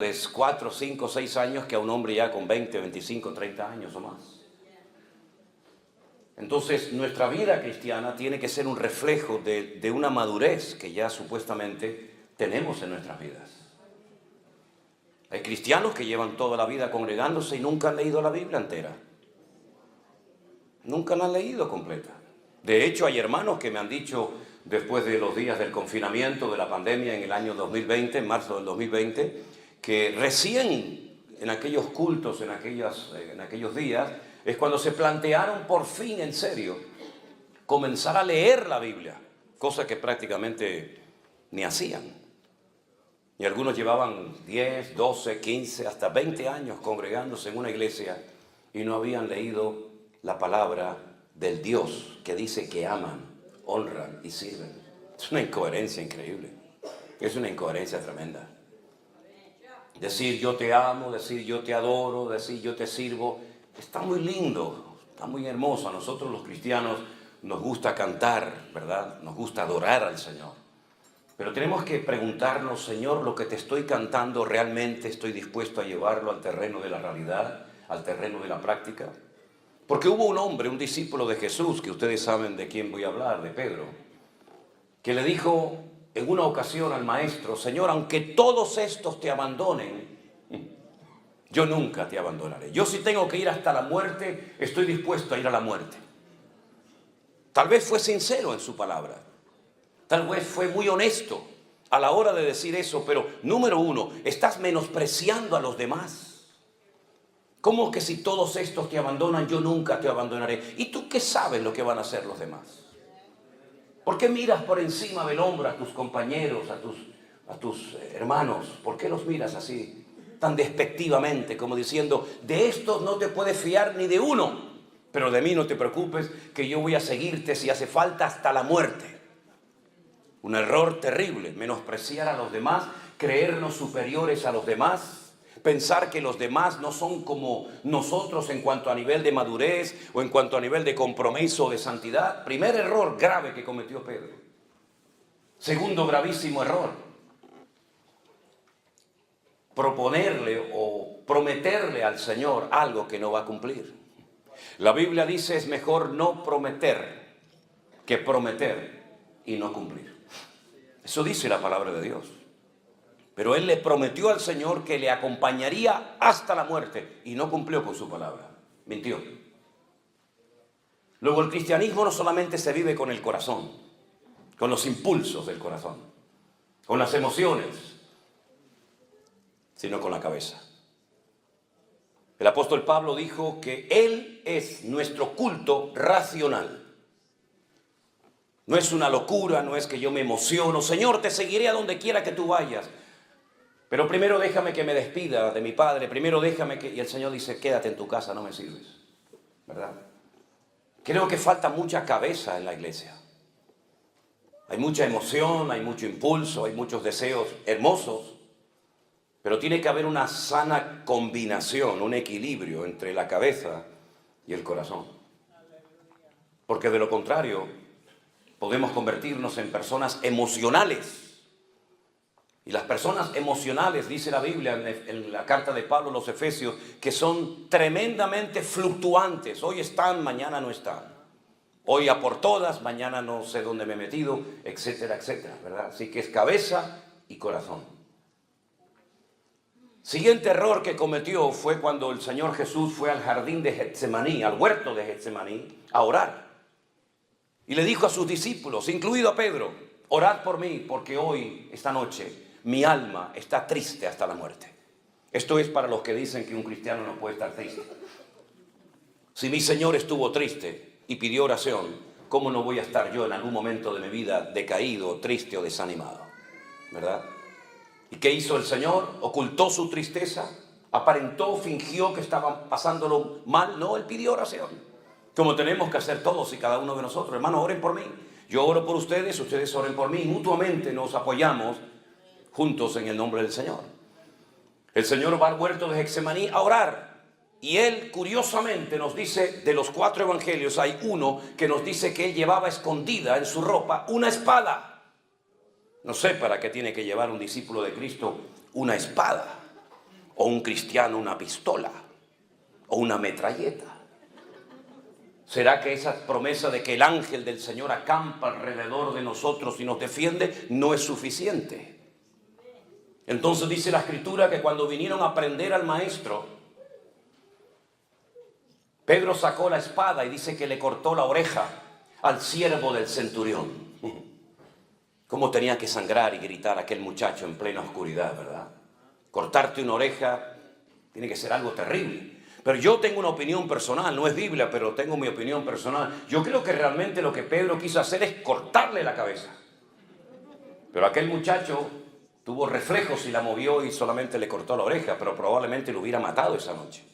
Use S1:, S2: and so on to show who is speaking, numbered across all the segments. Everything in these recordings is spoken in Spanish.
S1: de 4, 5, 6 años que a un hombre ya con 20, 25, 30 años o más. Entonces, nuestra vida cristiana tiene que ser un reflejo de una madurez que ya supuestamente tenemos en nuestras vidas. Hay cristianos que llevan toda la vida congregándose y nunca han leído la Biblia entera. Nunca la han leído completa. De hecho, hay hermanos que me han dicho, después de los días del confinamiento, de la pandemia en el año 2020, en marzo del 2020, que recién en aquellos cultos, en aquellos días, es cuando se plantearon por fin en serio comenzar a leer la Biblia, cosa que prácticamente ni hacían. Y algunos llevaban 10, 12, 15, hasta 20 años congregándose en una iglesia y no habían leído la palabra del Dios que dice que aman, honran y sirven. Es una incoherencia increíble. Es una incoherencia tremenda. Decir yo te amo, decir yo te adoro, decir yo te sirvo, está muy lindo, está muy hermoso. A nosotros los cristianos nos gusta cantar, ¿verdad? Nos gusta adorar al Señor. Pero tenemos que preguntarnos, Señor, lo que te estoy cantando, ¿realmente estoy dispuesto a llevarlo al terreno de la realidad, al terreno de la práctica? Porque hubo un hombre, un discípulo de Jesús, que ustedes saben de quién voy a hablar, de Pedro, que le dijo en una ocasión al maestro, Señor, aunque todos estos te abandonen, yo nunca te abandonaré. Yo si tengo que ir hasta la muerte, estoy dispuesto a ir a la muerte. Tal vez fue sincero en su palabra. Tal vez fue muy honesto a la hora de decir eso, pero número uno, estás menospreciando a los demás. ¿Cómo que si todos estos te abandonan, yo nunca te abandonaré? ¿Y tú qué sabes lo que van a hacer los demás? ¿Por qué miras por encima del hombro a tus compañeros, a tus hermanos? ¿Por qué los miras así, tan despectivamente, como diciendo, de estos no te puedes fiar ni de uno, pero de mí no te preocupes, que yo voy a seguirte si hace falta hasta la muerte? Un error terrible, menospreciar a los demás, creernos superiores a los demás, pensar que los demás no son como nosotros en cuanto a nivel de madurez o en cuanto a nivel de compromiso o de santidad. Primer error grave que cometió Pedro. Segundo gravísimo error, proponerle o prometerle al Señor algo que no va a cumplir. La Biblia dice es mejor no prometer que prometer y no cumplir. Eso dice la palabra de Dios. Pero él le prometió al Señor que le acompañaría hasta la muerte y no cumplió con su palabra. Mintió. Luego el cristianismo no solamente se vive con el corazón, con los impulsos del corazón, con las emociones, sino con la cabeza. El apóstol Pablo dijo que Él es nuestro culto racional. No es una locura, no es que yo me emociono. Señor, te seguiré a donde quiera que tú vayas. Pero primero déjame que me despida de mi padre. Primero déjame que... Y el Señor dice, quédate en tu casa, no me sirves. ¿Verdad? Creo que falta mucha cabeza en la iglesia. Hay mucha emoción, hay mucho impulso, hay muchos deseos hermosos. Pero tiene que haber una sana combinación, un equilibrio entre la cabeza y el corazón. Porque de lo contrario, podemos convertirnos en personas emocionales. Y las personas emocionales, dice la Biblia en la carta de Pablo a los Efesios, que son tremendamente fluctuantes. Hoy están, mañana no están. Hoy a por todas, mañana no sé dónde me he metido, etcétera, etcétera, ¿verdad? Así que es cabeza y corazón. Siguiente error que cometió fue cuando el Señor Jesús fue al jardín de Getsemaní, al huerto de Getsemaní, a orar. Y le dijo a sus discípulos, incluido a Pedro, orad por mí, porque hoy, esta noche, mi alma está triste hasta la muerte. Esto es para los que dicen que un cristiano no puede estar triste. Si mi Señor estuvo triste y pidió oración, ¿cómo no voy a estar yo en algún momento de mi vida decaído, triste o desanimado? ¿Verdad? ¿Y qué hizo el Señor? Ocultó su tristeza, aparentó, fingió que estaba pasándolo mal. No, Él pidió oración. Como tenemos que hacer todos y cada uno de nosotros. Hermanos, oren por mí. Yo oro por ustedes, ustedes oren por mí. Mutuamente nos apoyamos juntos en el nombre del Señor. El Señor va al huerto de Getsemaní a orar. Y Él, curiosamente, nos dice, de los 4 evangelios, hay uno que nos dice que Él llevaba escondida en su ropa una espada. No sé para qué tiene que llevar un discípulo de Cristo una espada. o un cristiano una pistola o una metralleta? ¿Será que esa promesa de que el ángel del Señor acampa alrededor de nosotros y nos defiende no es suficiente? Entonces dice la Escritura que cuando vinieron a prender al maestro, Pedro sacó la espada y dice que le cortó la oreja al siervo del centurión. Cómo tenía que sangrar y gritar aquel muchacho en plena oscuridad, ¿verdad? Cortarte una oreja tiene que ser algo terrible. Pero yo tengo una opinión personal, no es Biblia, pero tengo mi opinión personal. Yo creo que realmente lo que Pedro quiso hacer es cortarle la cabeza. Pero aquel muchacho tuvo reflejos y la movió y solamente le cortó la oreja, pero probablemente lo hubiera matado esa noche.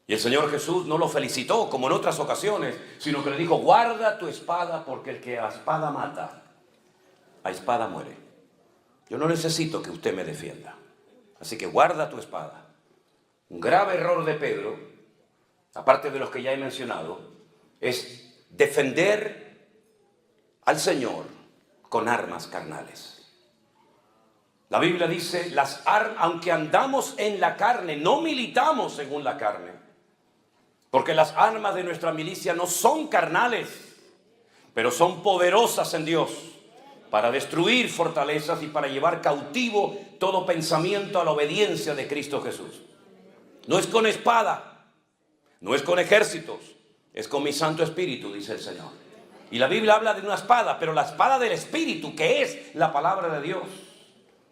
S1: Y el Señor Jesús no lo felicitó como en otras ocasiones, sino que le dijo: guarda tu espada, porque el que a espada mata, a espada muere. Yo no necesito que usted me defienda, así que guarda tu espada. Un grave error de Pedro, aparte de los que ya he mencionado, es defender al Señor con armas carnales. La Biblia dice, aunque andamos en la carne, no militamos según la carne, porque las armas de nuestra milicia no son carnales, pero son poderosas en Dios para destruir fortalezas y para llevar cautivo todo pensamiento a la obediencia de Cristo Jesús. No es con espada, no es con ejércitos, es con mi Santo Espíritu, dice el Señor. Y la Biblia habla de una espada, pero la espada del Espíritu, que es la palabra de Dios.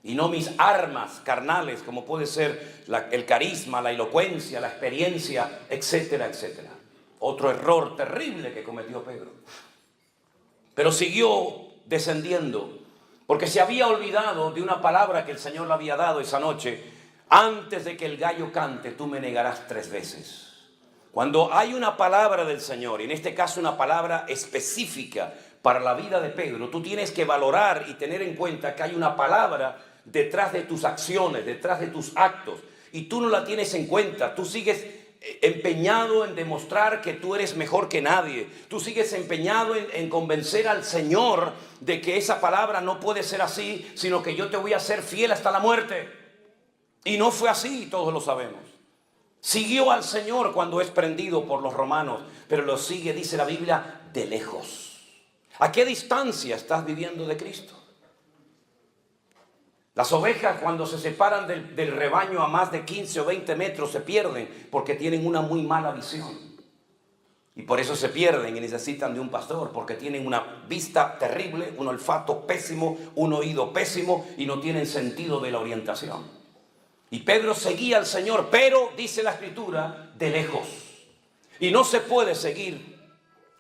S1: Y no mis armas carnales, como puede ser el carisma, la elocuencia, la experiencia, etcétera, etcétera. Otro error terrible que cometió Pedro. Pero siguió descendiendo, porque se había olvidado de una palabra que el Señor le había dado esa noche. Antes de que el gallo cante, tú me negarás 3 veces. Cuando hay una palabra del Señor, y en este caso una palabra específica para la vida de Pedro, tú tienes que valorar y tener en cuenta que hay una palabra detrás de tus acciones, detrás de tus actos, y tú no la tienes en cuenta. Tú sigues empeñado en demostrar que tú eres mejor que nadie. Tú sigues empeñado en convencer al Señor de que esa palabra no puede ser así, sino que yo te voy a ser fiel hasta la muerte. Y no fue así, todos lo sabemos. Siguió al Señor cuando es prendido por los romanos, pero lo sigue, dice la Biblia, de lejos. ¿A qué distancia estás viviendo de Cristo? Las ovejas, cuando se separan del rebaño a más de 15 o 20 metros, se pierden porque tienen una muy mala visión. Y por eso se pierden y necesitan de un pastor, porque tienen una vista terrible, un olfato pésimo, un oído pésimo y no tienen sentido de la orientación. Y Pedro seguía al Señor, pero, dice la Escritura, de lejos. Y no se puede seguir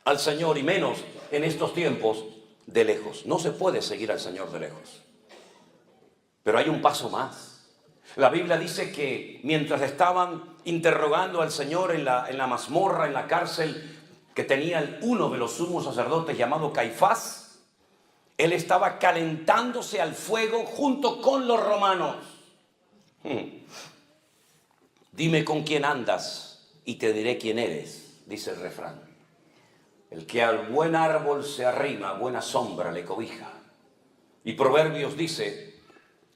S1: al Señor, y menos en estos tiempos, de lejos. No se puede seguir al Señor de lejos. Pero hay un paso más. La Biblia dice que mientras estaban interrogando al Señor en la mazmorra, en la cárcel que tenía uno de los sumos sacerdotes llamado Caifás, él estaba calentándose al fuego junto con los romanos. Dime con quién andas y te diré quién eres, dice el refrán. El que al buen árbol se arrima, buena sombra le cobija. Y Proverbios dice,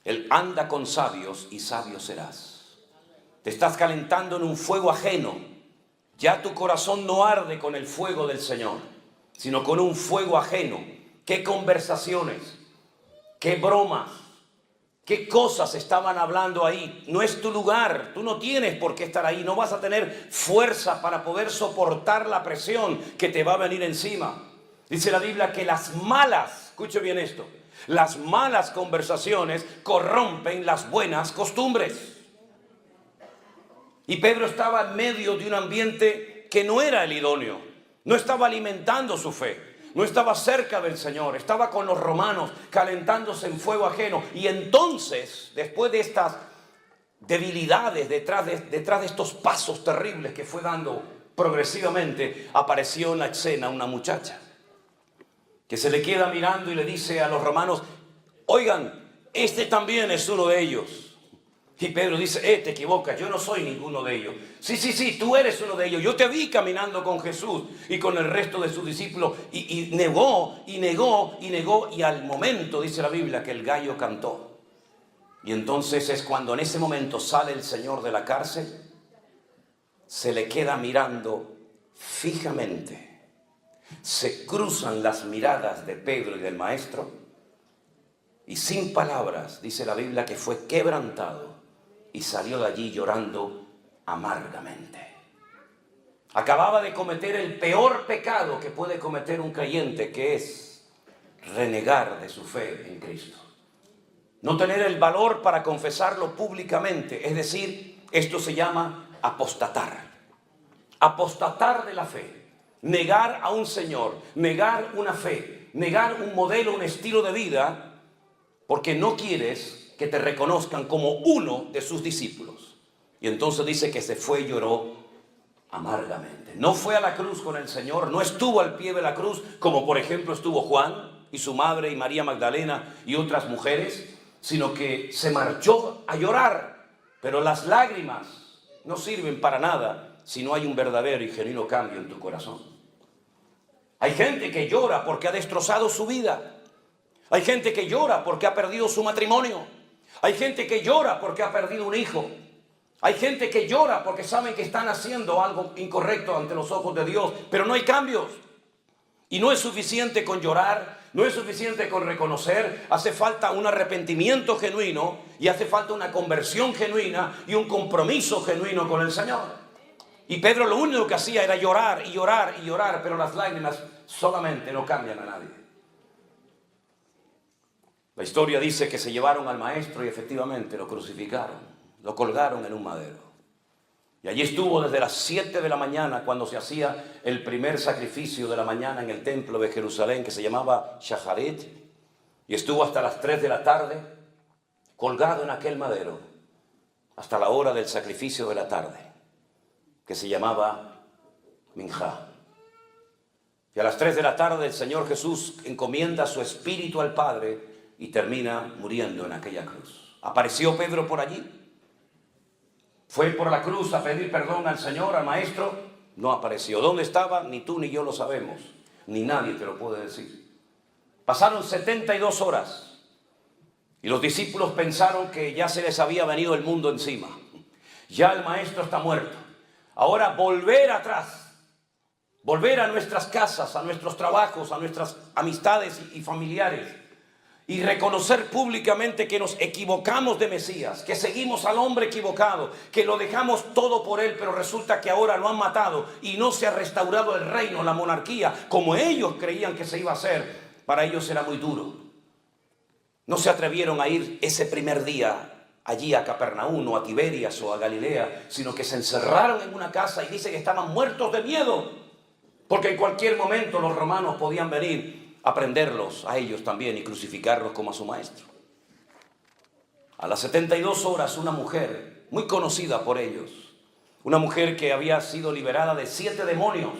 S1: él anda con sabios y sabio serás. Te estás calentando en un fuego ajeno. Ya tu corazón no arde con el fuego del Señor, sino con un fuego ajeno. ¿Qué conversaciones? ¿Qué bromas? ¿Qué cosas estaban hablando ahí? No es tu lugar, tú no tienes por qué estar ahí, no vas a tener fuerza para poder soportar la presión que te va a venir encima. Dice la Biblia que las malas, escuche bien esto, las malas conversaciones corrompen las buenas costumbres. Y Pedro estaba en medio de un ambiente que no era el idóneo, no estaba alimentando su fe. No estaba cerca del Señor, estaba con los romanos calentándose en fuego ajeno. Y entonces, después de estas debilidades, detrás de estos pasos terribles que fue dando progresivamente, apareció en la escena una muchacha que se le queda mirando y le dice a los romanos: oigan, este también es uno de ellos. Y Pedro dice: te equivocas, yo no soy ninguno de ellos. Sí, tú eres uno de ellos. Yo te vi caminando con Jesús y con el resto de sus discípulos. Y negó. Y al momento, dice la Biblia, que el gallo cantó. Y entonces es cuando en ese momento sale el Señor de la cárcel, se le queda mirando fijamente. Se cruzan las miradas de Pedro y del maestro y sin palabras, dice la Biblia, que fue quebrantado y salió de allí llorando amargamente. Acababa de cometer el peor pecado que puede cometer un creyente, que es renegar de su fe en Cristo. No tener el valor para confesarlo públicamente, es decir, esto se llama apostatar. Apostatar de la fe, negar a un Señor, negar una fe, negar un modelo, un estilo de vida, porque no quieres que te reconozcan como uno de sus discípulos. Y entonces dice que se fue y lloró amargamente. No fue a la cruz con el Señor, no estuvo al pie de la cruz, como por ejemplo estuvo Juan y su madre y María Magdalena y otras mujeres, sino que se marchó a llorar. Pero las lágrimas no sirven para nada si no hay un verdadero y genuino cambio en tu corazón. Hay gente que llora porque ha destrozado su vida. Hay gente que llora porque ha perdido su matrimonio. Hay gente que llora porque ha perdido un hijo. Hay gente que llora porque saben que están haciendo algo incorrecto ante los ojos de Dios, pero no hay cambios. Y no es suficiente con llorar, no es suficiente con reconocer, hace falta un arrepentimiento genuino y hace falta una conversión genuina y un compromiso genuino con el Señor. Y Pedro lo único que hacía era llorar y llorar y llorar, pero las lágrimas solamente no cambian a nadie. La historia dice que se llevaron al maestro y efectivamente lo crucificaron, lo colgaron en un madero. Y allí estuvo desde las 7 de la mañana, cuando se hacía el primer sacrificio de la mañana en el templo de Jerusalén, que se llamaba Shacharit, y estuvo hasta las 3 de la tarde, colgado en aquel madero, hasta la hora del sacrificio de la tarde, que se llamaba Minjá. Y a las 3 de la tarde el Señor Jesús encomienda su espíritu al Padre y termina muriendo en aquella cruz. ¿Apareció Pedro por allí? ¿Fue por la cruz a pedir perdón al Señor, al Maestro? No apareció. ¿Dónde estaba? Ni tú ni yo lo sabemos. Ni nadie te lo puede decir. Pasaron 72 horas y los discípulos pensaron que ya se les había venido el mundo encima. Ya el Maestro está muerto. Ahora volver atrás, volver a nuestras casas, a nuestros trabajos, a nuestras amistades y familiares, y reconocer públicamente que nos equivocamos de Mesías, que seguimos al hombre equivocado, que lo dejamos todo por él, pero resulta que ahora lo han matado y no se ha restaurado el reino, la monarquía, como ellos creían que se iba a hacer. Para ellos era muy duro. No se atrevieron a ir ese primer día allí a Capernaum o a Tiberias o a Galilea, sino que se encerraron en una casa y dice que estaban muertos de miedo, porque en cualquier momento los romanos podían venir a prenderlos a ellos también y crucificarlos como a su maestro. A las 72 horas una mujer muy conocida por ellos, una mujer que había sido liberada de 7 demonios,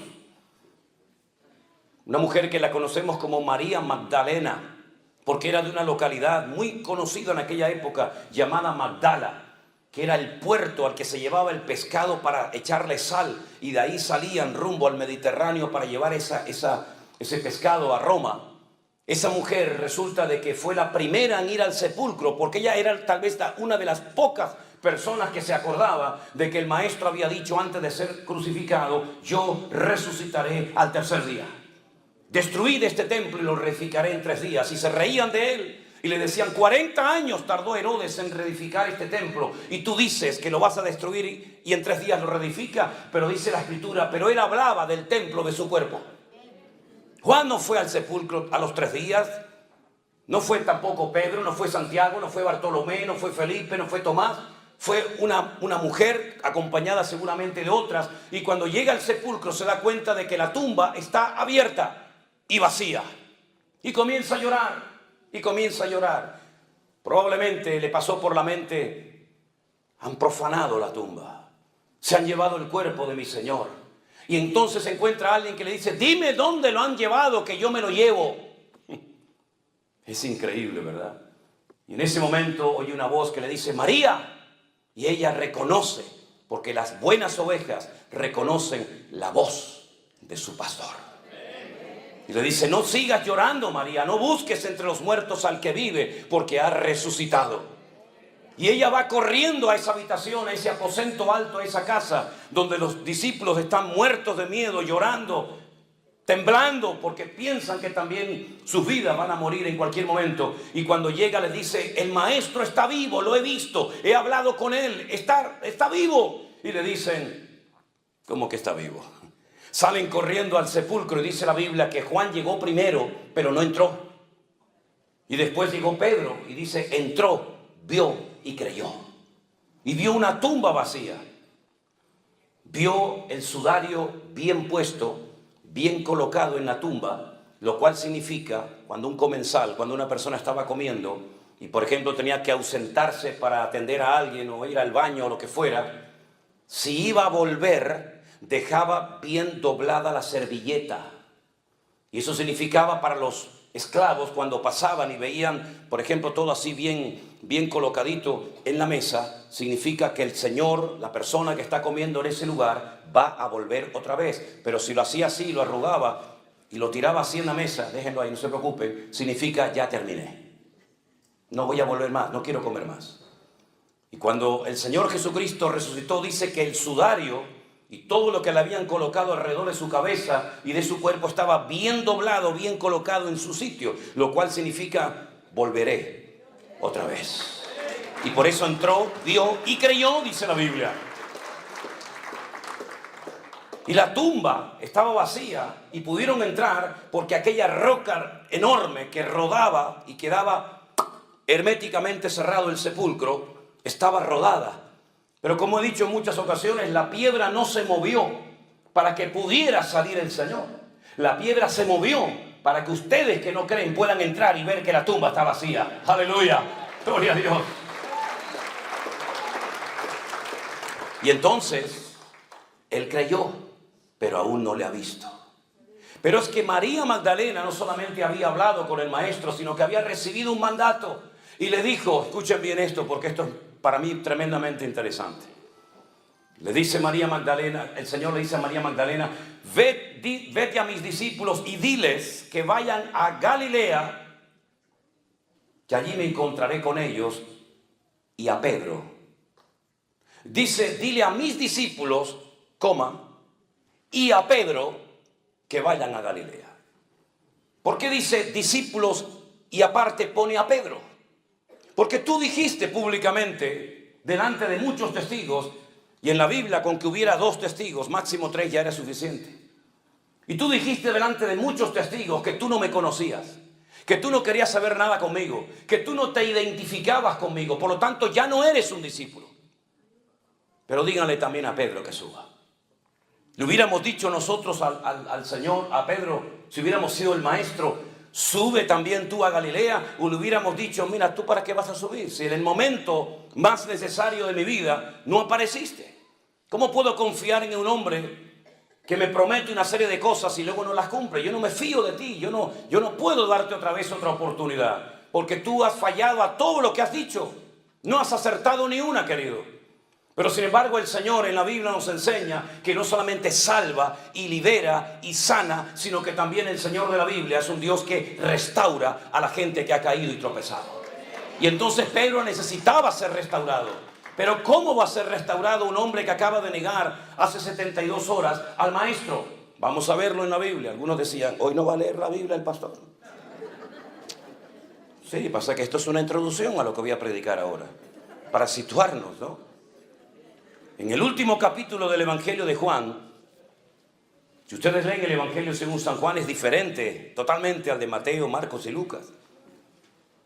S1: una mujer que la conocemos como María Magdalena, porque era de una localidad muy conocida en aquella época llamada Magdala, que era el puerto al que se llevaba el pescado para echarle sal, y de ahí salían rumbo al Mediterráneo para llevar ese pescado a Roma. Esa mujer resulta de que fue la primera en ir al sepulcro, porque ella era tal vez una de las pocas personas que se acordaba de que el Maestro había dicho antes de ser crucificado: yo resucitaré al tercer día. Destruid este templo y lo reedificaré en 3 días. Y se reían de él y le decían: 40 años tardó Herodes en reedificar este templo y tú dices que lo vas a destruir y en 3 días lo reedifica. Pero dice la Escritura, pero él hablaba del templo de su cuerpo. Juan no fue al sepulcro a los 3 días, no fue tampoco Pedro, no fue Santiago, no fue Bartolomé, no fue Felipe, no fue Tomás. Fue una mujer acompañada seguramente de otras, y cuando llega al sepulcro se da cuenta de que la tumba está abierta y vacía, y comienza a llorar, y comienza a llorar. Probablemente le pasó por la mente: han profanado la tumba, se han llevado el cuerpo de mi Señor. Y entonces se encuentra alguien que le dice: dime dónde lo han llevado, que yo me lo llevo. Es increíble, ¿verdad? Y en ese momento oye una voz que le dice: María. Y ella reconoce, porque las buenas ovejas reconocen la voz de su pastor. Y le dice: no sigas llorando, María, no busques entre los muertos al que vive, porque ha resucitado. Y ella va corriendo a esa habitación, a ese aposento alto, a esa casa, donde los discípulos están muertos de miedo, llorando, temblando, porque piensan que también sus vidas van a morir en cualquier momento. Y cuando llega les dice: el maestro está vivo, lo he visto, he hablado con él, está vivo. Y le dicen: ¿cómo que está vivo? Salen corriendo al sepulcro y dice la Biblia que Juan llegó primero, pero no entró. Y después llegó Pedro y dice: entró, vio y creyó. Y vio una tumba vacía. Vio el sudario bien puesto, bien colocado en la tumba, lo cual significa, cuando un comensal, cuando una persona estaba comiendo y por ejemplo tenía que ausentarse para atender a alguien o ir al baño o lo que fuera, si iba a volver, dejaba bien doblada la servilleta. Y eso significaba para los esclavos, cuando pasaban y veían, por ejemplo, todo así bien colocadito en la mesa, significa que el Señor, la persona que está comiendo en ese lugar, va a volver otra vez. Pero si lo hacía así, lo arrugaba y lo tiraba así en la mesa, déjenlo ahí, no se preocupen, significa: ya terminé, no voy a volver más, no quiero comer más. Y cuando el Señor Jesucristo resucitó, dice que el sudario y todo lo que le habían colocado alrededor de su cabeza y de su cuerpo estaba bien doblado, bien colocado en su sitio, lo cual significa: volveré otra vez. Y por eso entró, vio y creyó, dice la Biblia. Y la tumba estaba vacía y pudieron entrar porque aquella roca enorme que rodaba y quedaba herméticamente cerrado el sepulcro estaba rodada. Pero como he dicho en muchas ocasiones, la piedra no se movió para que pudiera salir el Señor. La piedra se movió para que ustedes que no creen puedan entrar y ver que la tumba está vacía. ¡Aleluya! ¡Gloria a Dios! Y entonces, él creyó, pero aún no le ha visto. Pero es que María Magdalena no solamente había hablado con el maestro, sino que había recibido un mandato. Y le dijo, escuchen bien esto, porque esto es para mí tremendamente interesante. Le dice María Magdalena, el Señor le dice a María Magdalena: vete a mis discípulos y diles que vayan a Galilea, que allí me encontraré con ellos, y a Pedro. Dice: dile a mis discípulos, y a Pedro, que vayan a Galilea. ¿Por qué dice discípulos y aparte pone a Pedro? Porque tú dijiste públicamente, delante de muchos testigos, y en la Biblia con que hubiera 2 testigos, máximo 3 ya era suficiente. Y tú dijiste delante de muchos testigos que tú no me conocías, que tú no querías saber nada conmigo, que tú no te identificabas conmigo, por lo tanto ya no eres un discípulo. Pero díganle también a Pedro que suba. Le hubiéramos dicho nosotros al Señor, a Pedro, si hubiéramos sido el maestro: sube también tú a Galilea. O le hubiéramos dicho: mira, ¿tú para qué vas a subir? Si en el momento más necesario de mi vida no apareciste. ¿Cómo puedo confiar en un hombre que me promete una serie de cosas y luego no las cumple? Yo no me fío de ti, yo no puedo darte otra vez otra oportunidad, porque tú has fallado a todo lo que has dicho. No has acertado ni una, querido. Pero sin embargo el Señor en la Biblia nos enseña que no solamente salva y libera y sana, sino que también el Señor de la Biblia es un Dios que restaura a la gente que ha caído y tropezado. Y entonces Pedro necesitaba ser restaurado. Pero ¿cómo va a ser restaurado un hombre que acaba de negar hace 72 horas al maestro? Vamos a verlo en la Biblia. Algunos decían: hoy no va a leer la Biblia el pastor. Sí, pasa que esto es una introducción a lo que voy a predicar ahora, para situarnos, ¿no? En el último capítulo del Evangelio de Juan, si ustedes leen el Evangelio según San Juan, es diferente totalmente al de Mateo, Marcos y Lucas.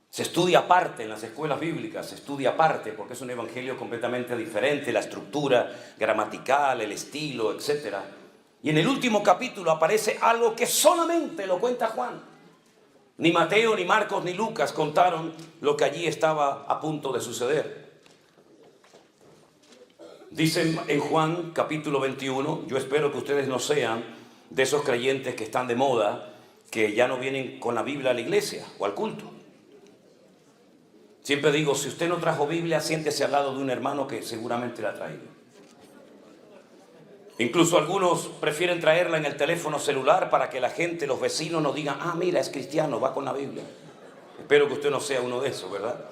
S1: Se estudia aparte en las escuelas bíblicas, se estudia aparte porque es un evangelio completamente diferente, la estructura gramatical, el estilo, etc. Y en el último capítulo aparece algo que solamente lo cuenta Juan. Ni Mateo, ni Marcos, ni Lucas contaron lo que allí estaba a punto de suceder. Dice en Juan capítulo 21, yo espero que ustedes no sean de esos creyentes que están de moda, que ya no vienen con la Biblia a la iglesia o al culto. Siempre digo, si usted no trajo Biblia, siéntese al lado de un hermano que seguramente la ha traído. Incluso algunos prefieren traerla en el teléfono celular para que la gente, los vecinos, nos digan: ah, mira, es cristiano, va con la Biblia. Espero que usted no sea uno de esos, ¿verdad?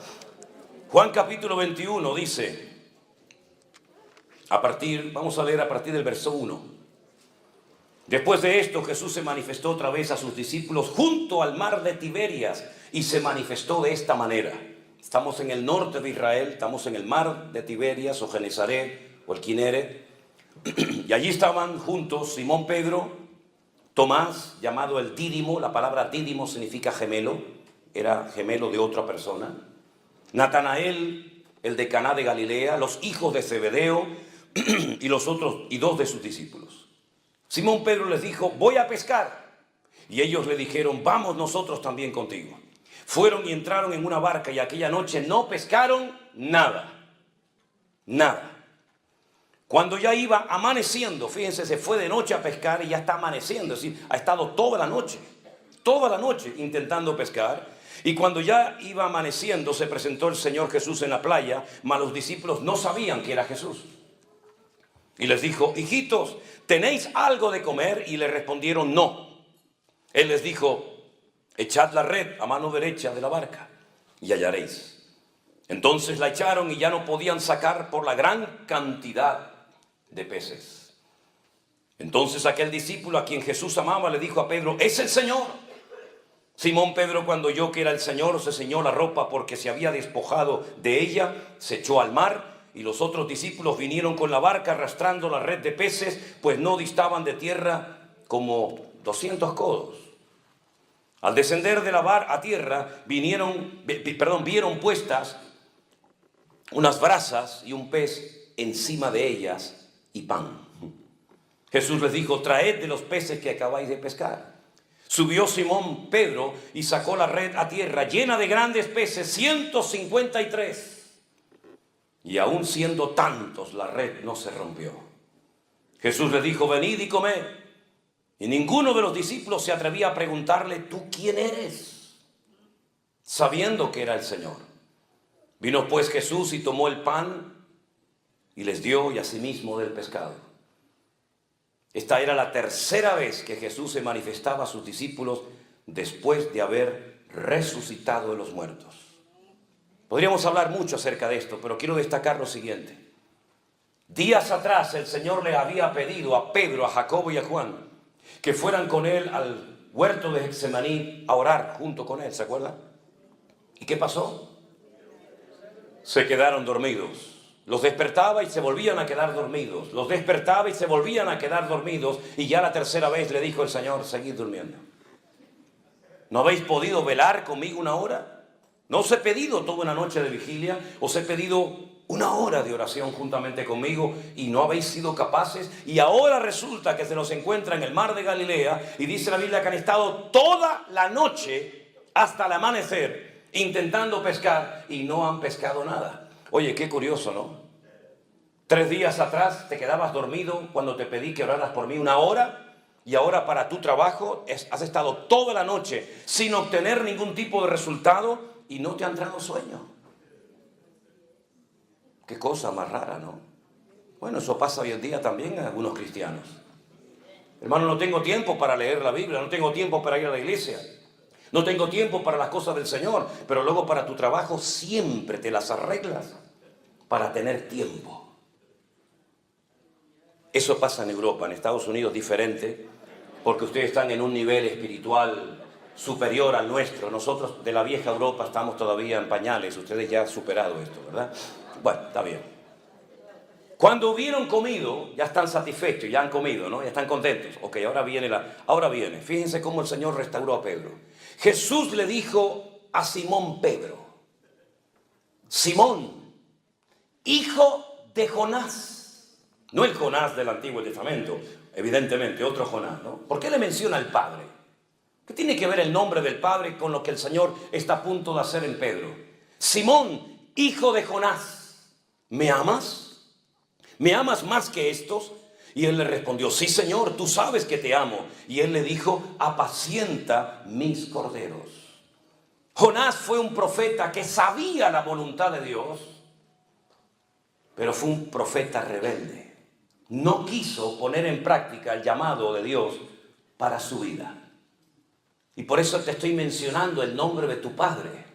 S1: Juan capítulo 21 dice, vamos a leer a partir del verso 1. Después de esto, Jesús se manifestó otra vez a sus discípulos junto al mar de Tiberias y se manifestó de esta manera. Estamos en el norte de Israel, estamos en el mar de Tiberias o Genesaret o el Kineret, y allí estaban juntos Simón Pedro, Tomás, llamado el Dídimo. La palabra Dídimo significa gemelo, era gemelo de otra persona. Natanael, el de Caná de Galilea, los hijos de Zebedeo y dos de sus discípulos. Simón Pedro les dijo, voy a pescar. Y ellos le dijeron, vamos nosotros también contigo. Fueron y entraron en una barca y aquella noche no pescaron nada. Nada. Cuando ya iba amaneciendo, fíjense, se fue de noche a pescar y ya está amaneciendo. Es decir, ha estado toda la noche intentando pescar. Y cuando ya iba amaneciendo, se presentó el Señor Jesús en la playa, mas los discípulos no sabían que era Jesús. Y les dijo, hijitos, ¿tenéis algo de comer? Y le respondieron, no. Él les dijo, echad la red a mano derecha de la barca y hallaréis. Entonces la echaron y ya no podían sacar por la gran cantidad de peces. Entonces aquel discípulo a quien Jesús amaba le dijo a Pedro, es el Señor. Simón Pedro, cuando oyó que era el Señor, se ciñó la ropa porque se había despojado de ella, se echó al mar. Y los otros discípulos vinieron con la barca arrastrando la red de peces, pues no distaban de tierra como 200 codos. Al descender de la barca a tierra, vieron puestas unas brasas y un pez encima de ellas y pan. Jesús les dijo, traed de los peces que acabáis de pescar. Subió Simón Pedro y sacó la red a tierra llena de grandes peces, 153. Y aún siendo tantos, la red no se rompió. Jesús le dijo, venid y comed. Y ninguno de los discípulos se atrevía a preguntarle, ¿tú quién eres? Sabiendo que era el Señor. Vino pues Jesús y tomó el pan y les dio, y asimismo del pescado. Esta era la tercera vez que Jesús se manifestaba a sus discípulos después de haber resucitado de los muertos. Podríamos hablar mucho acerca de esto, pero quiero destacar lo siguiente. Días atrás el Señor le había pedido a Pedro, a Jacobo y a Juan que fueran con él al huerto de Getsemaní a orar junto con él, ¿se acuerdan? ¿Y qué pasó? Se quedaron dormidos. Los despertaba y se volvían a quedar dormidos. Los despertaba y se volvían a quedar dormidos. Y ya la tercera vez le dijo el Señor, seguid durmiendo. ¿No habéis podido velar conmigo una hora? ¿No os he pedido toda una noche de vigilia? ¿Os he pedido una hora de oración juntamente conmigo y no habéis sido capaces? Y ahora resulta que se nos encuentra en el mar de Galilea y dice la Biblia que han estado toda la noche hasta el amanecer intentando pescar y no han pescado nada. Oye, qué curioso, ¿no? 3 días atrás te quedabas dormido cuando te pedí que oraras por mí una hora y ahora para tu trabajo has estado toda la noche sin obtener ningún tipo de resultado y no te ha entrado sueño. Qué cosa más rara, ¿no? Bueno, eso pasa hoy en día también a algunos cristianos. Hermano, no tengo tiempo para leer la Biblia, no tengo tiempo para ir a la iglesia, no tengo tiempo para las cosas del Señor, pero luego para tu trabajo siempre te las arreglas para tener tiempo. Eso pasa en Europa, en Estados Unidos diferente, porque ustedes están en un nivel espiritual superior al nuestro. Nosotros de la vieja Europa estamos todavía en pañales, ustedes ya han superado esto, ¿verdad? Bueno, está bien. Cuando hubieron comido, ya están satisfechos, ya han comido, ¿no? Ya están contentos. Ok, ahora viene. Fíjense cómo el Señor restauró a Pedro. Jesús le dijo a Simón Pedro, Simón, hijo de Jonás. No el Jonás del Antiguo Testamento, evidentemente, otro Jonás, ¿no? ¿Por qué le menciona al Padre? ¿Qué tiene que ver el nombre del Padre con lo que el Señor está a punto de hacer en Pedro? Simón, hijo de Jonás, ¿me amas? ¿Me amas más que estos? Y él le respondió, sí, Señor, tú sabes que te amo. Y él le dijo, apacienta mis corderos. Jonás fue un profeta que sabía la voluntad de Dios, pero fue un profeta rebelde. No quiso poner en práctica el llamado de Dios para su vida. Y por eso te estoy mencionando el nombre de tu Padre,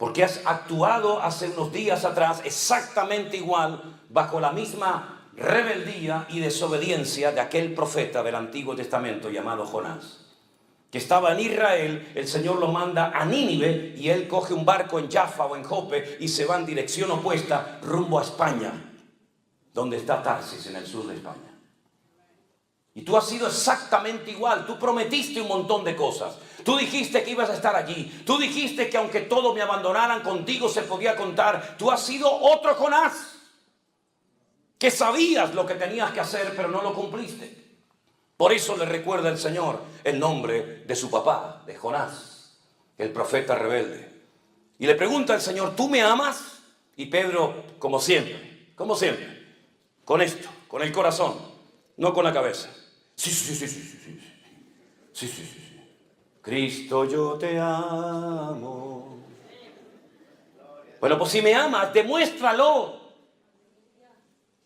S1: Porque has actuado hace unos días atrás exactamente igual, bajo la misma rebeldía y desobediencia de aquel profeta del Antiguo Testamento llamado Jonás, que estaba en Israel. El Señor lo manda a Nínive y él coge un barco en Jaffa o en Jope y se va en dirección opuesta rumbo a España, donde está Tarsis, en el sur de España. Y tú has sido exactamente igual. Tú prometiste un montón de cosas. Tú dijiste que ibas a estar allí. Tú dijiste que aunque todos me abandonaran, contigo se podía contar. Tú has sido otro Jonás, que sabías lo que tenías que hacer, pero no lo cumpliste. Por eso le recuerda el Señor el nombre de su papá, de Jonás, el profeta rebelde. Y le pregunta al Señor, ¿tú me amas? Y Pedro, como siempre, con esto, con el corazón, no con la cabeza. Sí. Cristo, yo te amo. Bueno, pues si me amas, demuéstralo.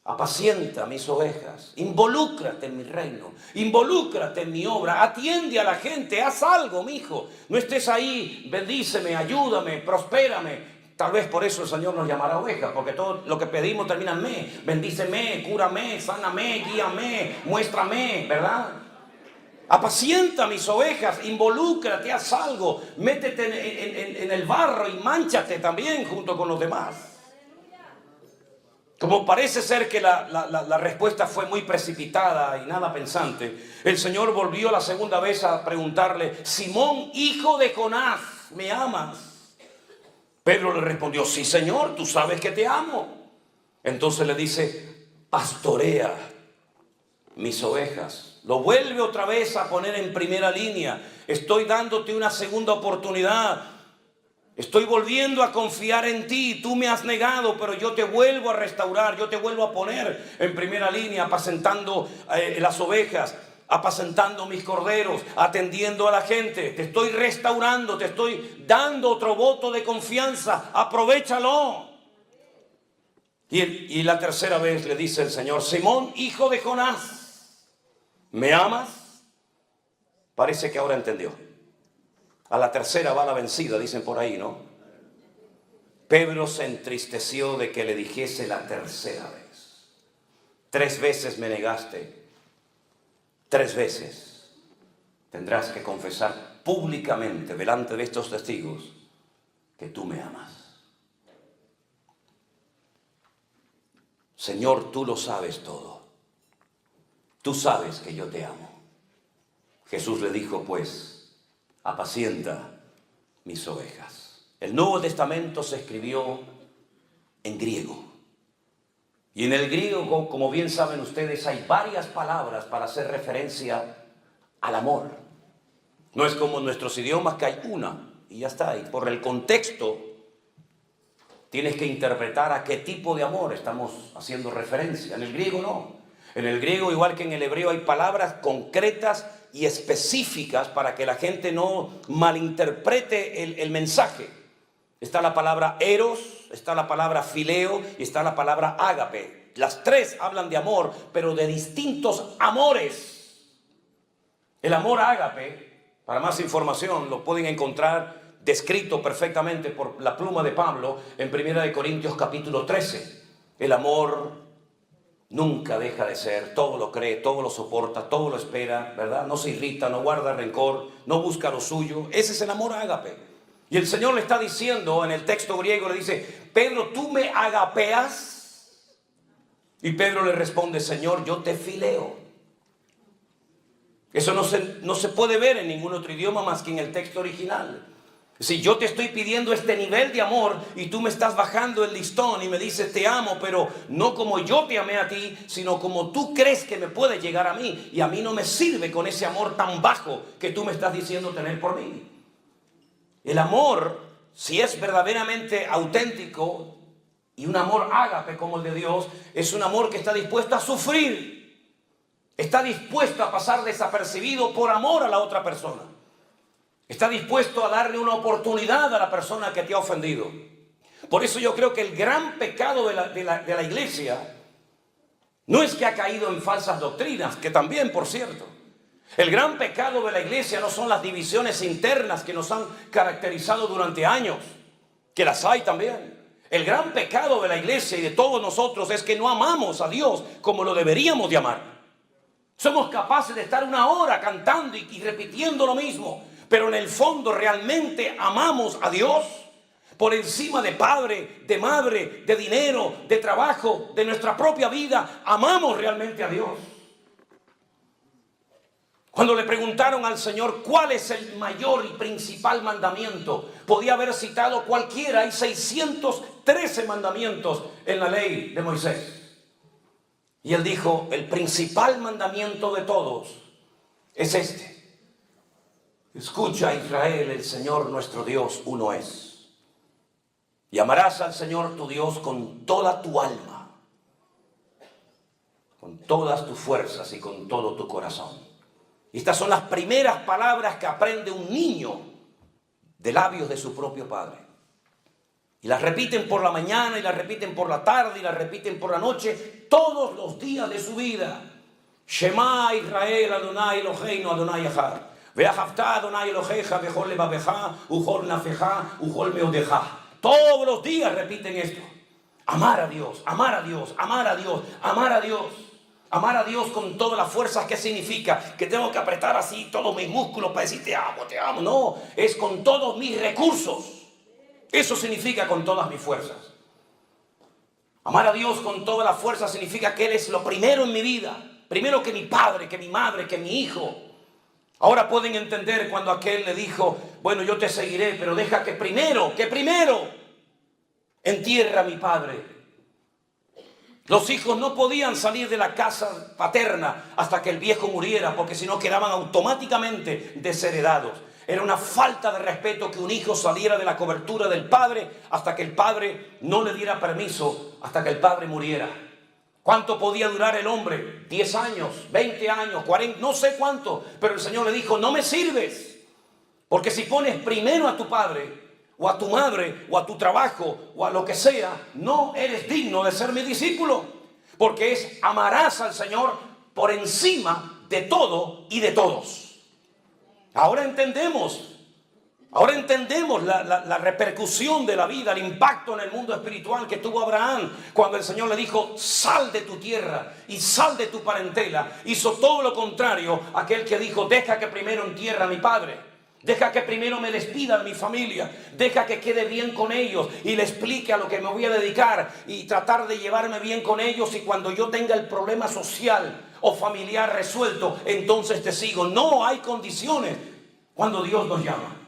S1: Apacienta mis ovejas, involúcrate en mi reino, involúcrate en mi obra, atiende a la gente, haz algo, mijo. No estés ahí, bendíceme, ayúdame, prospérame. Tal vez por eso el Señor nos llamará ovejas, porque todo lo que pedimos termina en me. Bendíceme, cúrame, sáname, guíame, muéstrame, ¿verdad? Apacienta mis ovejas, involúcrate, haz algo, métete en el barro y mánchate también junto con los demás. Como parece ser que la respuesta fue muy precipitada y nada pensante, el Señor volvió la segunda vez a preguntarle, Simón, hijo de Jonás, ¿me amas? Pedro le respondió, sí, Señor, tú sabes que te amo. Entonces le dice, pastorea mis ovejas. Lo vuelve otra vez a poner en primera línea. Estoy dándote una segunda oportunidad. Estoy volviendo a confiar en ti. Tú me has negado, pero yo te vuelvo a restaurar. Yo te vuelvo a poner en primera línea, apacentando las ovejas, apacentando mis corderos, atendiendo a la gente. Te estoy restaurando, te estoy dando otro voto de confianza. Aprovechalo. Y la tercera vez le dice el Señor, Simón, hijo de Jonás, ¿me amas? Parece que ahora entendió. A la tercera va la vencida, dicen por ahí, ¿no? Pedro se entristeció de que le dijese la tercera vez. 3 veces me negaste. 3 veces tendrás que confesar públicamente delante de estos testigos que tú me amas. Señor, tú lo sabes todo. Tú sabes que yo te amo. Jesús le dijo, pues, apacienta mis ovejas. El Nuevo Testamento se escribió en griego. Y en el griego, como bien saben ustedes, hay varias palabras para hacer referencia al amor. No es como en nuestros idiomas que hay una y ya está. Y por el contexto tienes que interpretar a qué tipo de amor estamos haciendo referencia. En el griego no. En el griego, igual que en el hebreo, hay palabras concretas y específicas para que la gente no malinterprete el mensaje. Está la palabra eros, está la palabra fileo y está la palabra ágape. Las 3 hablan de amor, pero de distintos amores. El amor ágape, para más información, lo pueden encontrar descrito perfectamente por la pluma de Pablo en 1 Corintios capítulo 13. El amor nunca deja de ser, todo lo cree, todo lo soporta, todo lo espera, ¿verdad? No se irrita, no guarda rencor, no busca lo suyo. Ese es el amor ágape. Y el Señor le está diciendo en el texto griego, le dice, Pedro, ¿tú me agapeas? Y Pedro le responde, Señor, yo te fileo. Eso no se puede ver en ningún otro idioma más que en el texto original. Si yo te estoy pidiendo este nivel de amor y tú me estás bajando el listón y me dices te amo, pero no como yo te amé a ti, sino como tú crees que me puede llegar a mí, y a mí no me sirve con ese amor tan bajo que tú me estás diciendo tener por mí. El amor, si es verdaderamente auténtico y un amor ágape como el de Dios, es un amor que está dispuesto a sufrir, está dispuesto a pasar desapercibido por amor a la otra persona. Está dispuesto a darle una oportunidad a la persona que te ha ofendido. Por eso yo creo que el gran pecado de la iglesia no es que ha caído en falsas doctrinas, que también, por cierto. El gran pecado de la iglesia no son las divisiones internas que nos han caracterizado durante años. que las hay también. El gran pecado de la iglesia y de todos nosotros es que no amamos a Dios como lo deberíamos de amar. Somos capaces de estar una hora cantando y repitiendo lo mismo, pero en el fondo realmente amamos a Dios por encima de padre, de madre, de dinero, de trabajo, de nuestra propia vida. Amamos realmente a Dios. Cuando le preguntaron al Señor cuál es el mayor y principal mandamiento, podía haber citado cualquiera. Hay 613 mandamientos en la ley de Moisés. Y él dijo, el principal mandamiento de todos es este: escucha, Israel, el Señor nuestro Dios uno es. Y amarás al Señor tu Dios con toda tu alma, con todas tus fuerzas y con todo tu corazón. Y estas son las primeras palabras que aprende un niño de labios de su propio padre. Y las repiten por la mañana, y las repiten por la tarde, y las repiten por la noche, todos los días de su vida. Shema Israel Adonai Eloheinu Adonai Echad. Ve'ahavta Adonai Elohecha bechol levavecha uchol nafecha uchol meodecha. Todos los días repiten esto. Amar a Dios, amar a Dios, amar a Dios, amar a Dios. Amar a Dios con todas las fuerzas. ¿Qué significa? Que tengo que apretar así todos mis músculos para decir te amo, te amo. No, es con todos mis recursos. Eso significa con todas mis fuerzas. Amar a Dios con todas las fuerzas significa que Él es lo primero en mi vida. Primero que mi padre, que mi madre, que mi hijo. Ahora pueden entender cuando aquel le dijo, bueno, yo te seguiré, pero deja que primero entierra a mi padre. Los hijos no podían salir de la casa paterna hasta que el viejo muriera, porque si no quedaban automáticamente desheredados. Era una falta de respeto que un hijo saliera de la cobertura del padre hasta que el padre no le diera permiso, hasta que el padre muriera. ¿Cuánto podía durar el hombre? 10 años, 20 años, 40, no sé cuánto. Pero el Señor le dijo, no me sirves. Porque si pones primero a tu padre, o a tu madre, o a tu trabajo, o a lo que sea, no eres digno de ser mi discípulo. Porque es amarás al Señor por encima de todo y de todos. Ahora entendemos la repercusión de la vida, el impacto en el mundo espiritual que tuvo Abraham cuando el Señor le dijo, sal de tu tierra y sal de tu parentela. Hizo todo lo contrario a aquel que dijo, deja que primero entierre a mi padre. Deja que primero me despida de mi familia. Deja que quede bien con ellos y le explique a lo que me voy a dedicar y tratar de llevarme bien con ellos. Y cuando yo tenga el problema social o familiar resuelto, entonces te sigo. No hay condiciones cuando Dios nos llama.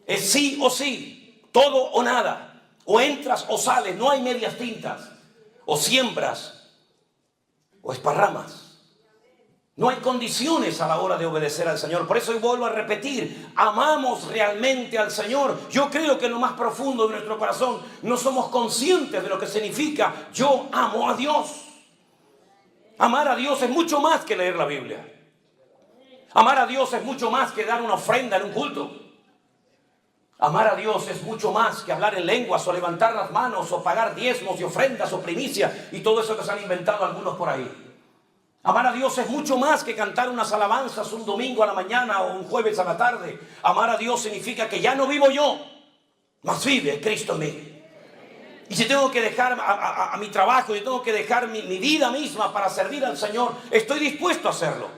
S1: Es sí o sí, todo o nada. O entras o sales, no hay medias tintas. O siembras o esparramas. No hay condiciones a la hora de obedecer al Señor. Por eso hoy vuelvo a repetir, amamos realmente al Señor. Yo creo que en lo más profundo de nuestro corazón no somos conscientes de lo que significa yo amo a Dios. Amar a Dios es mucho más que leer la Biblia. Amar a Dios es mucho más que dar una ofrenda en un culto. Amar a Dios es mucho más que hablar en lenguas o levantar las manos o pagar diezmos y ofrendas o primicias y todo eso que se han inventado algunos por ahí. Amar a Dios es mucho más que cantar unas alabanzas un domingo a la mañana o un jueves a la tarde. Amar a Dios significa que ya no vivo yo, mas vive Cristo en mí. Y si tengo que dejar a mi trabajo, y tengo que dejar mi vida misma para servir al Señor, estoy dispuesto a hacerlo.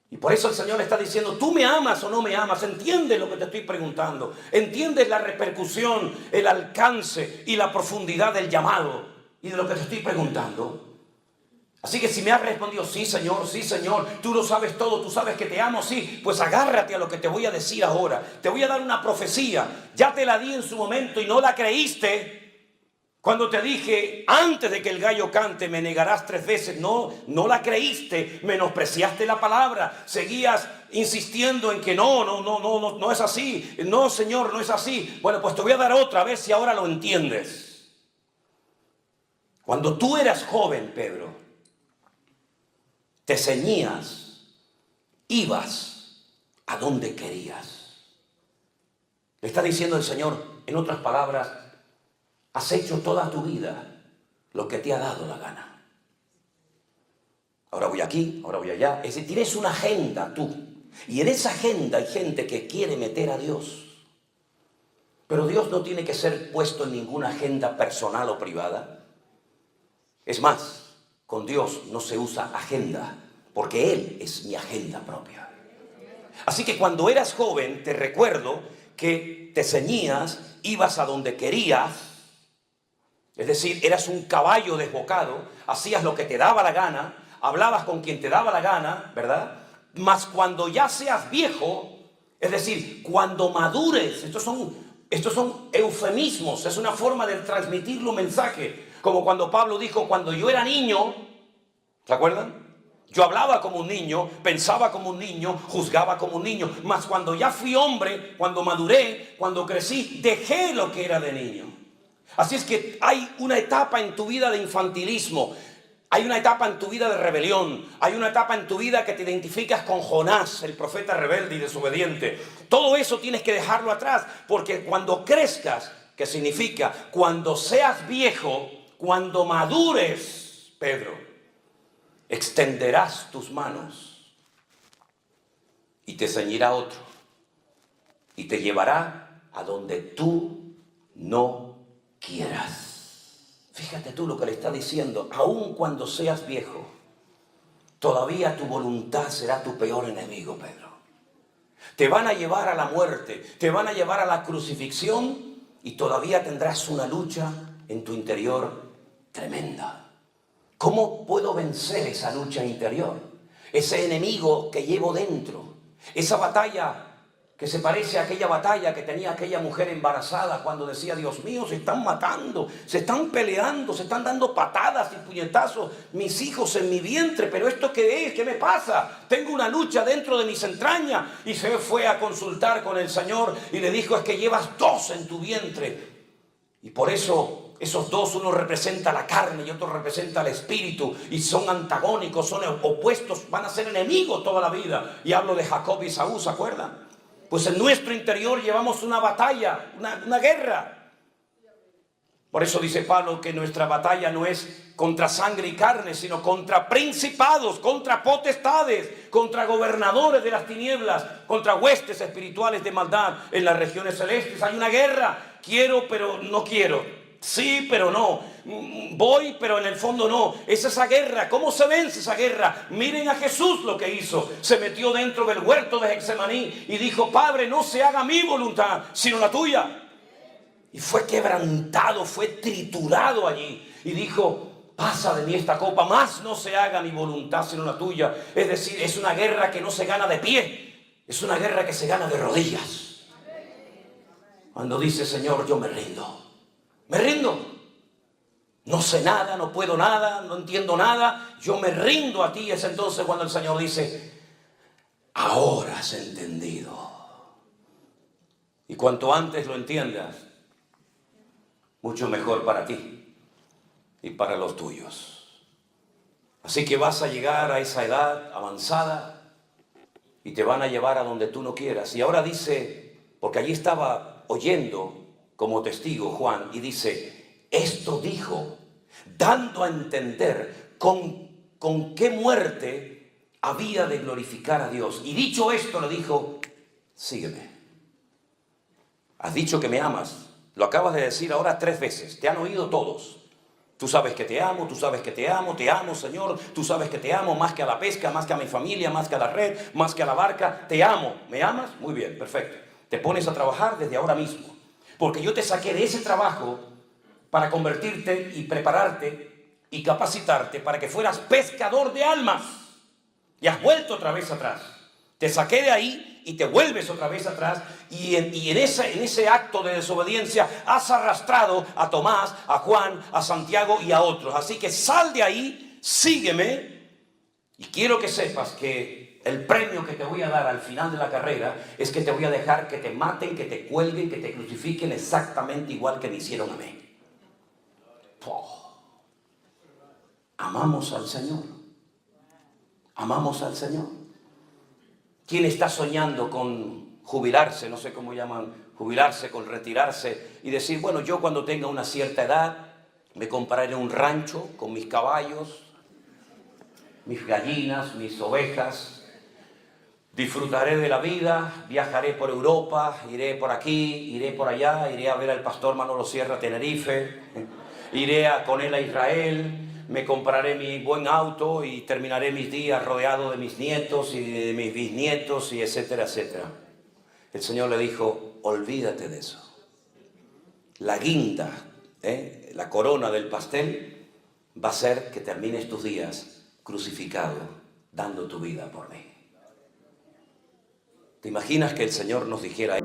S1: Y por eso el Señor está diciendo, ¿tú me amas o no me amas? ¿Entiendes lo que te estoy preguntando? ¿Entiendes la repercusión, el alcance y la profundidad del llamado y de lo que te estoy preguntando? Así que si me has respondido, sí Señor, tú lo sabes todo, tú sabes que te amo, sí, pues agárrate a lo que te voy a decir ahora. Te voy a dar una profecía, ya te la di en su momento y no la creíste. Cuando te dije, antes de que el gallo cante, me negarás 3 veces. No la creíste, menospreciaste la palabra, seguías insistiendo en que no es así. No Señor, no es así. Bueno, pues te voy a dar otra, a ver si ahora lo entiendes. Cuando tú eras joven, Pedro, te ceñías, ibas a donde querías. Le está diciendo el Señor, en otras palabras, has hecho toda tu vida lo que te ha dado la gana. Ahora voy aquí, ahora voy allá. Es decir, tienes una agenda tú. Y en esa agenda hay gente que quiere meter a Dios. Pero Dios no tiene que ser puesto en ninguna agenda personal o privada. Es más, con Dios no se usa agenda, porque Él es mi agenda propia. Así que cuando eras joven, te recuerdo que te ceñías, ibas a donde querías, es decir, eras un caballo desbocado, hacías lo que te daba la gana, hablabas con quien te daba la gana, ¿verdad? Mas cuando ya seas viejo, es decir, cuando madures, estos son eufemismos, es una forma de transmitir un mensaje, como cuando Pablo dijo, cuando yo era niño, ¿se acuerdan? Yo hablaba como un niño, pensaba como un niño, juzgaba como un niño, mas cuando ya fui hombre, cuando maduré, cuando crecí, dejé lo que era de niño. Así es que hay una etapa en tu vida de infantilismo, hay una etapa en tu vida de rebelión, hay una etapa en tu vida que te identificas con Jonás, el profeta rebelde y desobediente. Todo eso tienes que dejarlo atrás, porque cuando crezcas, ¿qué significa? Cuando seas viejo, cuando madures, Pedro, extenderás tus manos y te ceñirá otro y te llevará a donde tú no quieras. Fíjate tú lo que le está diciendo. Aun cuando seas viejo, todavía tu voluntad será tu peor enemigo, Pedro. Te van a llevar a la muerte, te van a llevar a la crucifixión y todavía tendrás una lucha en tu interior tremenda. ¿Cómo puedo vencer esa lucha interior? Ese enemigo que llevo dentro. Esa batalla que se parece a aquella batalla que tenía aquella mujer embarazada cuando decía, Dios mío, se están matando, se están peleando, se están dando patadas y puñetazos mis hijos en mi vientre. ¿Pero esto qué es? ¿Qué me pasa? Tengo una lucha dentro de mis entrañas. Y se fue a consultar con el Señor y le dijo, es que llevas 2 en tu vientre. Y por eso esos 2, uno representa la carne y otro representa el espíritu, y son antagónicos, son opuestos, van a ser enemigos toda la vida. Y hablo de Jacob y Saúl, ¿se acuerdan? Pues en nuestro interior llevamos una batalla, una guerra. Por eso dice Pablo que nuestra batalla no es contra sangre y carne, sino contra principados, contra potestades, contra gobernadores de las tinieblas, contra huestes espirituales de maldad en las regiones celestes. Hay una guerra. Quiero, pero no quiero. Sí, pero no. Voy, pero en el fondo no. Es esa guerra. ¿Cómo se vence esa guerra? Miren a Jesús lo que hizo. Se metió dentro del huerto de Getsemaní y dijo, Padre, no se haga mi voluntad, sino la tuya. Y fue quebrantado, fue triturado allí. Y dijo, pasa de mí esta copa, más no se haga mi voluntad, sino la tuya. Es decir, es una guerra que no se gana de pie. Es una guerra que se gana de rodillas. Cuando dice, Señor, yo me rindo. Me rindo. No sé nada, no puedo nada, no entiendo nada. Yo me rindo a ti. Es entonces cuando el Señor dice, ahora has entendido. Y cuanto antes lo entiendas, mucho mejor para ti y para los tuyos. Así que vas a llegar a esa edad avanzada y te van a llevar a donde tú no quieras. Y ahora dice, porque allí estaba oyendo como testigo Juan, y dice, esto dijo, dando a entender con qué muerte había de glorificar a Dios. Y dicho esto le dijo, sígueme. Has dicho que me amas. Lo acabas de decir ahora 3 veces. Te han oído todos. Tú sabes que te amo, tú sabes que te amo, Señor. Tú sabes que te amo más que a la pesca, más que a mi familia, más que a la red, más que a la barca. Te amo. ¿Me amas? Muy bien, perfecto. Te pones a trabajar desde ahora mismo. Porque yo te saqué de ese trabajo para convertirte y prepararte y capacitarte para que fueras pescador de almas. Y has vuelto otra vez atrás. Te saqué de ahí y te vuelves otra vez atrás. Y en ese acto de desobediencia has arrastrado a Tomás, a Juan, a Santiago y a otros. Así que sal de ahí, sígueme. Y quiero que sepas que el premio que te voy a dar al final de la carrera es que te voy a dejar que te maten, que te cuelguen, que te crucifiquen exactamente igual que me hicieron a mí. Oh. Amamos al Señor. Amamos al Señor. ¿Quién está soñando con jubilarse? No sé cómo llaman, jubilarse, con retirarse y decir, bueno, yo cuando tenga una cierta edad me compraré un rancho con mis caballos, mis gallinas, mis ovejas, disfrutaré de la vida, viajaré por Europa, iré por aquí, iré por allá, iré a ver al pastor Manolo Sierra a Tenerife, iré con él a Israel, me compraré mi buen auto y terminaré mis días rodeado de mis nietos y de mis bisnietos y etcétera, etcétera. El Señor le dijo, olvídate de eso. La guinda, la corona del pastel va a ser que termines tus días crucificado, dando tu vida por mí. ¿Te imaginas que el Señor nos dijera